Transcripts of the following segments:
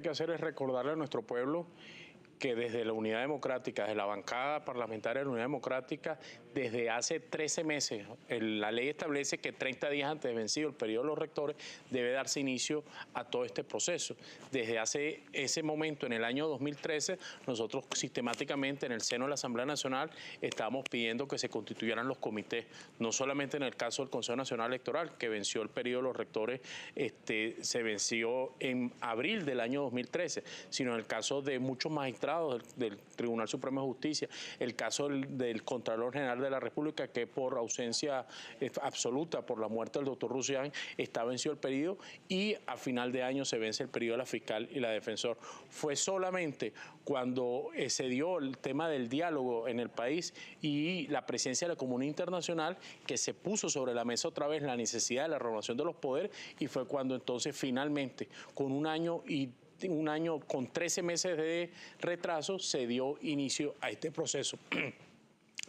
que hacer es recordarle a nuestro pueblo que desde la Unidad Democrática, desde la bancada parlamentaria de la Unidad Democrática, desde hace 13 meses, la ley establece que 30 días antes de vencido el periodo de los rectores debe darse inicio a todo este proceso. Desde hace ese momento, en el año 2013, nosotros sistemáticamente en el seno de la Asamblea Nacional estábamos pidiendo que se constituyeran los comités, no solamente en el caso del Consejo Nacional Electoral, que venció el periodo de los rectores, se venció en abril del año 2013, sino en el caso de muchos magistrados del Tribunal Supremo de Justicia, el caso del Contralor General de la República, que por ausencia absoluta, por la muerte del doctor Rusián, está vencido el periodo, y a final de año se vence el periodo de la fiscal y la defensor. Fue solamente cuando se dio el tema del diálogo en el país y la presencia de la comunidad internacional que se puso sobre la mesa otra vez la necesidad de la renovación de los poderes, y fue cuando entonces finalmente, con un año con 13 meses de retraso, se dio inicio a este proceso.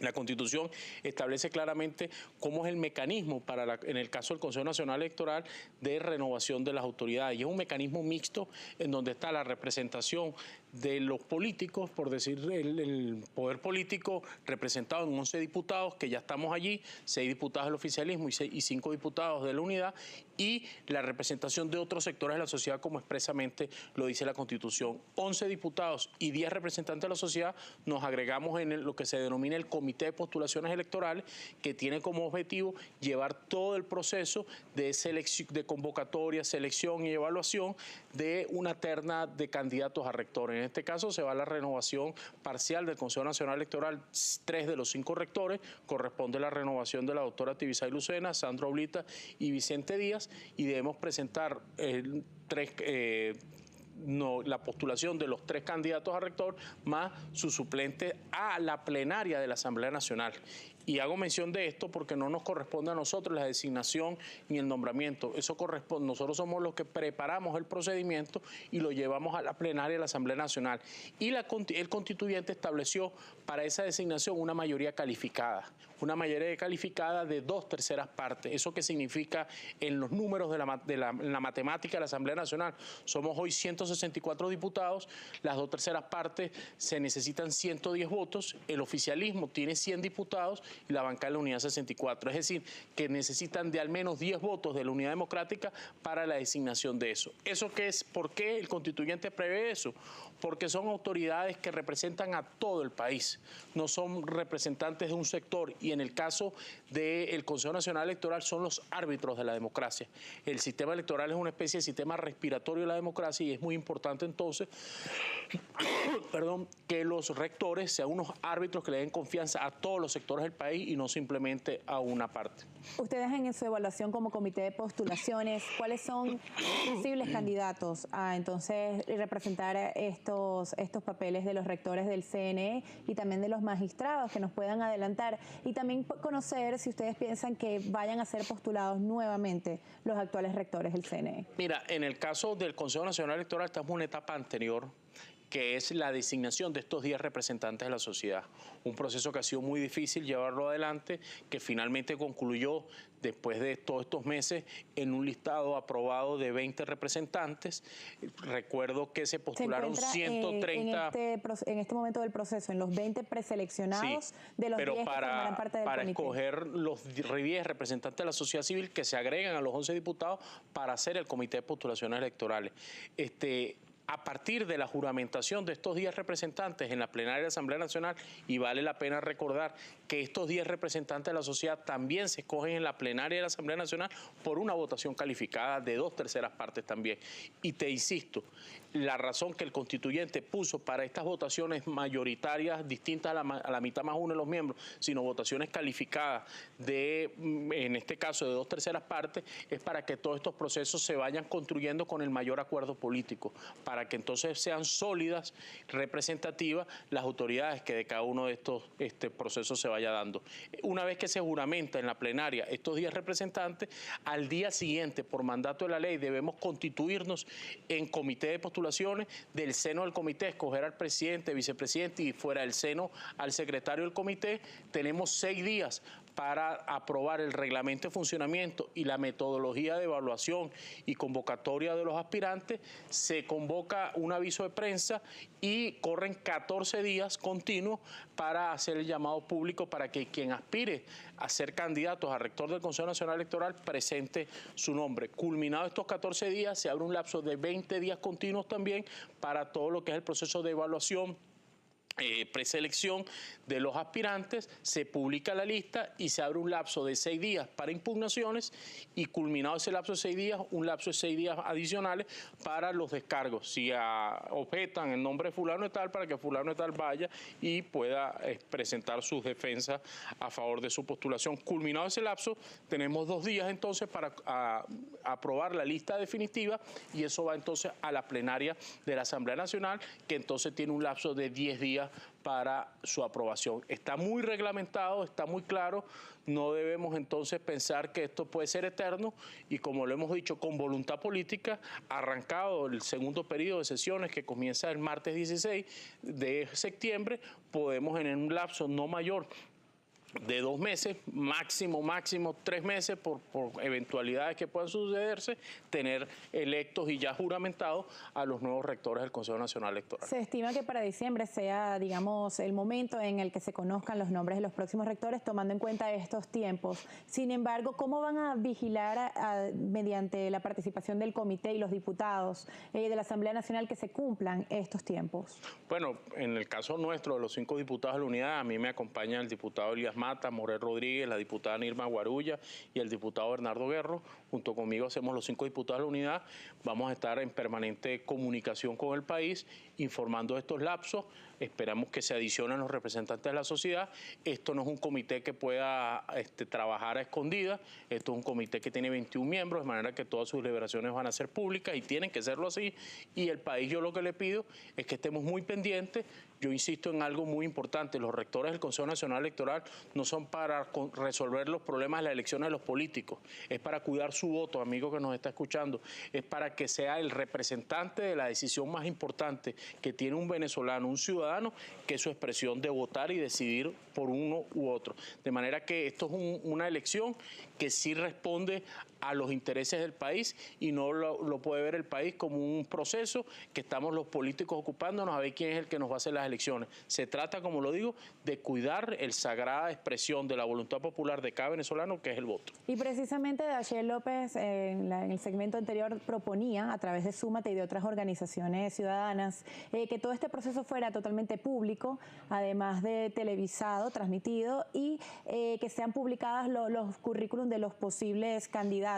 La Constitución establece claramente cómo es el mecanismo en el caso del Consejo Nacional Electoral de renovación de las autoridades. Y es un mecanismo mixto en donde está la representación de los políticos, por decir el poder político representado en 11 diputados, que ya estamos allí, 6 diputados del oficialismo y 5 diputados de la unidad, y la representación de otros sectores de la sociedad, como expresamente lo dice la Constitución. 11 diputados y 10 representantes de la sociedad nos agregamos en lo que se denomina el Comité de Postulaciones Electorales, que tiene como objetivo llevar todo el proceso de convocatoria, selección y evaluación de una terna de candidatos a rectores. En este caso se va a la renovación parcial del Consejo Nacional Electoral. 3 de los 5 rectores, corresponde la renovación de la doctora Tibisay Lucena, Sandra Oblita y Vicente Díaz, y debemos presentar la postulación de los 3 candidatos a rector más su suplente a la plenaria de la Asamblea Nacional. Y hago mención de esto porque no nos corresponde a nosotros la designación ni el nombramiento. Eso corresponde, nosotros somos los que preparamos el procedimiento y lo llevamos a la plenaria de la Asamblea Nacional. Y el constituyente estableció para esa designación una mayoría calificada de 2/3 partes. ¿Eso qué significa en los números de la matemática de la Asamblea Nacional? Somos hoy 164 diputados, las 2/3 partes se necesitan 110 votos, el oficialismo tiene 100 diputados y la bancada de la Unidad 64. Es decir, que necesitan de al menos 10 votos de la Unidad Democrática para la designación de eso. ¿Eso qué es? ¿Por qué el constituyente prevé eso? Porque son autoridades que representan a todo el país, no son representantes de un sector, y en el caso del Consejo Nacional Electoral son los árbitros de la democracia. El sistema electoral es una especie de sistema respiratorio de la democracia, y es muy importante entonces que los rectores sean unos árbitros que le den confianza a todos los sectores del país y no simplemente a una parte. Ustedes en su evaluación como comité de postulaciones, ¿cuáles son posibles candidatos a entonces representar estos papeles de los rectores del CNE y también de los magistrados, que nos puedan adelantar? Y también conocer si ustedes piensan que vayan a ser postulados nuevamente los actuales rectores del CNE. Mira, en el caso del Consejo Nacional Electoral estamos en una etapa anterior, que es la designación de estos 10 representantes de la sociedad. Un proceso que ha sido muy difícil llevarlo adelante, que finalmente concluyó después de todos estos meses en un listado aprobado de 20 representantes. Recuerdo que se postularon 130... en este momento del proceso, en los 20 preseleccionados, sí, de los 10 que formarán parte del para comité. Escoger los 10 representantes de la sociedad civil que se agregan a los 11 diputados para hacer el Comité de Postulaciones Electorales. A partir de la juramentación de estos 10 representantes en la plenaria de la Asamblea Nacional, y vale la pena recordar que estos 10 representantes de la sociedad también se escogen en la plenaria de la Asamblea Nacional por una votación calificada de 2/3 partes también. Y te insisto, la razón que el constituyente puso para estas votaciones mayoritarias, distintas a la mitad más uno de los miembros, sino votaciones calificadas en este caso de 2/3 partes, es para que todos estos procesos se vayan construyendo con el mayor acuerdo político, para que entonces sean sólidas, representativas las autoridades que de cada uno de estos procesos se vaya dando. Una vez que se juramenta en la plenaria estos 10 representantes, al día siguiente, por mandato de la ley, debemos constituirnos en comité de postulaciones. Del seno del comité, escoger al presidente, vicepresidente, y fuera del seno al secretario del comité. Tenemos 6 días para aprobar el reglamento de funcionamiento y la metodología de evaluación y convocatoria de los aspirantes, se convoca un aviso de prensa y corren 14 días continuos para hacer el llamado público para que quien aspire a ser candidato a rector del Consejo Nacional Electoral presente su nombre. Culminado estos 14 días, se abre un lapso de 20 días continuos también para todo lo que es el proceso de evaluación, preselección de los aspirantes, se publica la lista y se abre un lapso de 6 días para impugnaciones y culminado ese lapso de 6 días, un lapso de 6 días adicionales para los descargos. Si objetan el nombre de fulano de tal, para que fulano de tal vaya y pueda presentar sus defensas a favor de su postulación. Culminado ese lapso, tenemos 2 días entonces para aprobar la lista definitiva y eso va entonces a la plenaria de la Asamblea Nacional, que entonces tiene un lapso de 10 días para su aprobación. Está muy reglamentado, está muy claro, no debemos entonces pensar que esto puede ser eterno y como lo hemos dicho, con voluntad política, arrancado el segundo periodo de sesiones que comienza el martes 16 de septiembre, podemos en un lapso no mayor de 2 meses, máximo 3 meses, por eventualidades que puedan sucederse, tener electos y ya juramentados a los nuevos rectores del Consejo Nacional Electoral. Se estima que para diciembre sea, digamos, el momento en el que se conozcan los nombres de los próximos rectores, tomando en cuenta estos tiempos. Sin embargo, ¿cómo van a vigilar mediante la participación del comité y los diputados de la Asamblea Nacional que se cumplan estos tiempos? Bueno, en el caso nuestro, de los 5 diputados de la unidad, a mí me acompaña el diputado Elías Mata, Morel Rodríguez, la diputada Nirma Guarulla y el diputado Bernardo Guerro. Junto conmigo hacemos los 5 diputados de la unidad. Vamos a estar en permanente comunicación con el país, informando de estos lapsos. Esperamos que se adicionen los representantes de la sociedad. Esto no es un comité que pueda trabajar a escondidas. Esto es un comité que tiene 21 miembros, de manera que todas sus deliberaciones van a ser públicas y tienen que serlo así. Y el país, yo lo que le pido es que estemos muy pendientes. Yo insisto en algo muy importante, los rectores del Consejo Nacional Electoral no son para resolver los problemas de las elecciones de los políticos, es para cuidar su voto, amigo que nos está escuchando, es para que sea el representante de la decisión más importante que tiene un venezolano, un ciudadano, que es su expresión de votar y decidir por uno u otro. De manera que esto es una elección que sí responde a los intereses del país y no lo puede ver el país como un proceso que estamos los políticos ocupándonos a ver quién es el que nos va a hacer las elecciones. Se trata, como lo digo, de cuidar el sagrada expresión de la voluntad popular de cada venezolano, que es el voto. Y precisamente Daciel López en el segmento anterior proponía, a través de Súmate y de otras organizaciones ciudadanas, que todo este proceso fuera totalmente público, además de televisado, transmitido, y que sean publicadas los currículum de los posibles candidatos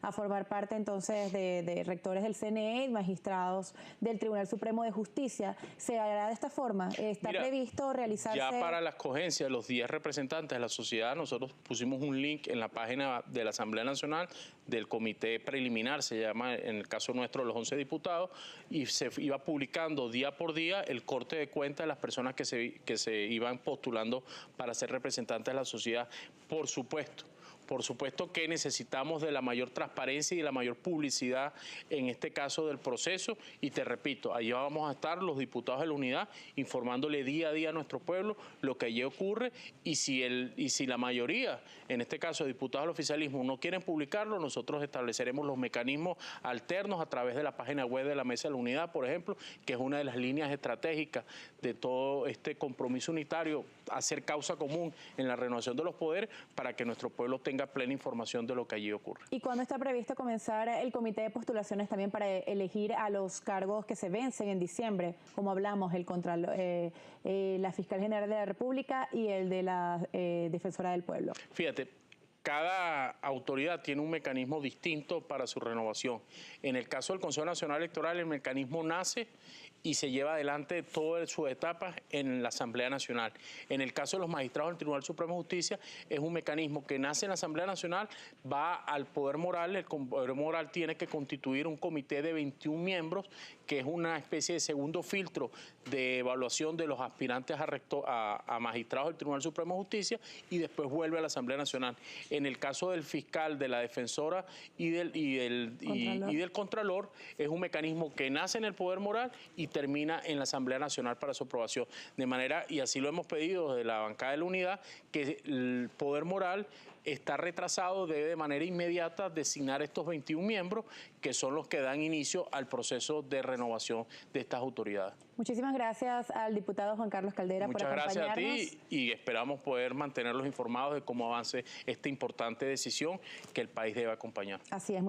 a formar parte entonces de rectores del CNE y magistrados del Tribunal Supremo de Justicia. ¿Se hará de esta forma? ¿Está previsto realizarse? Ya para la escogencia de los 10 representantes de la sociedad, nosotros pusimos un link en la página de la Asamblea Nacional del Comité Preliminar, se llama en el caso nuestro los 11 diputados, y se iba publicando día por día el corte de cuenta de las personas que se iban postulando para ser representantes de la sociedad. Por supuesto que necesitamos de la mayor transparencia y de la mayor publicidad en este caso del proceso y te repito, allí vamos a estar los diputados de la unidad informándole día a día a nuestro pueblo lo que allí ocurre y si la mayoría, en este caso diputados del oficialismo, no quieren publicarlo, nosotros estableceremos los mecanismos alternos a través de la página web de la Mesa de la Unidad, por ejemplo, que es una de las líneas estratégicas de todo este compromiso unitario, hacer causa común en la renovación de los poderes para que nuestro pueblo tenga plena información de lo que allí ocurre. ¿Y cuándo está previsto comenzar el comité de postulaciones también para elegir a los cargos que se vencen en diciembre? Como hablamos, la Fiscal General de la República y el de la Defensora del Pueblo. Fíjate, cada autoridad tiene un mecanismo distinto para su renovación. En el caso del Consejo Nacional Electoral, el mecanismo nace y se lleva adelante todas sus etapas en la Asamblea Nacional. En el caso de los magistrados del Tribunal Supremo de Justicia, es un mecanismo que nace en la Asamblea Nacional, va al Poder Moral, el Poder Moral tiene que constituir un comité de 21 miembros, que es una especie de segundo filtro de evaluación de los aspirantes a magistrados del Tribunal Supremo de Justicia y después vuelve a la Asamblea Nacional. En el caso del fiscal, de la defensora y del Contralor, es un mecanismo que nace en el Poder Moral y termina en la Asamblea Nacional para su aprobación. De manera, y así lo hemos pedido desde la bancada de la Unidad, que el poder moral está retrasado, debe de manera inmediata designar estos 21 miembros que son los que dan inicio al proceso de renovación de estas autoridades. Muchísimas gracias al diputado Juan Carlos Caldera por acompañarnos. Muchas gracias a ti y esperamos poder mantenerlos informados de cómo avance esta importante decisión que el país debe acompañar. Así es.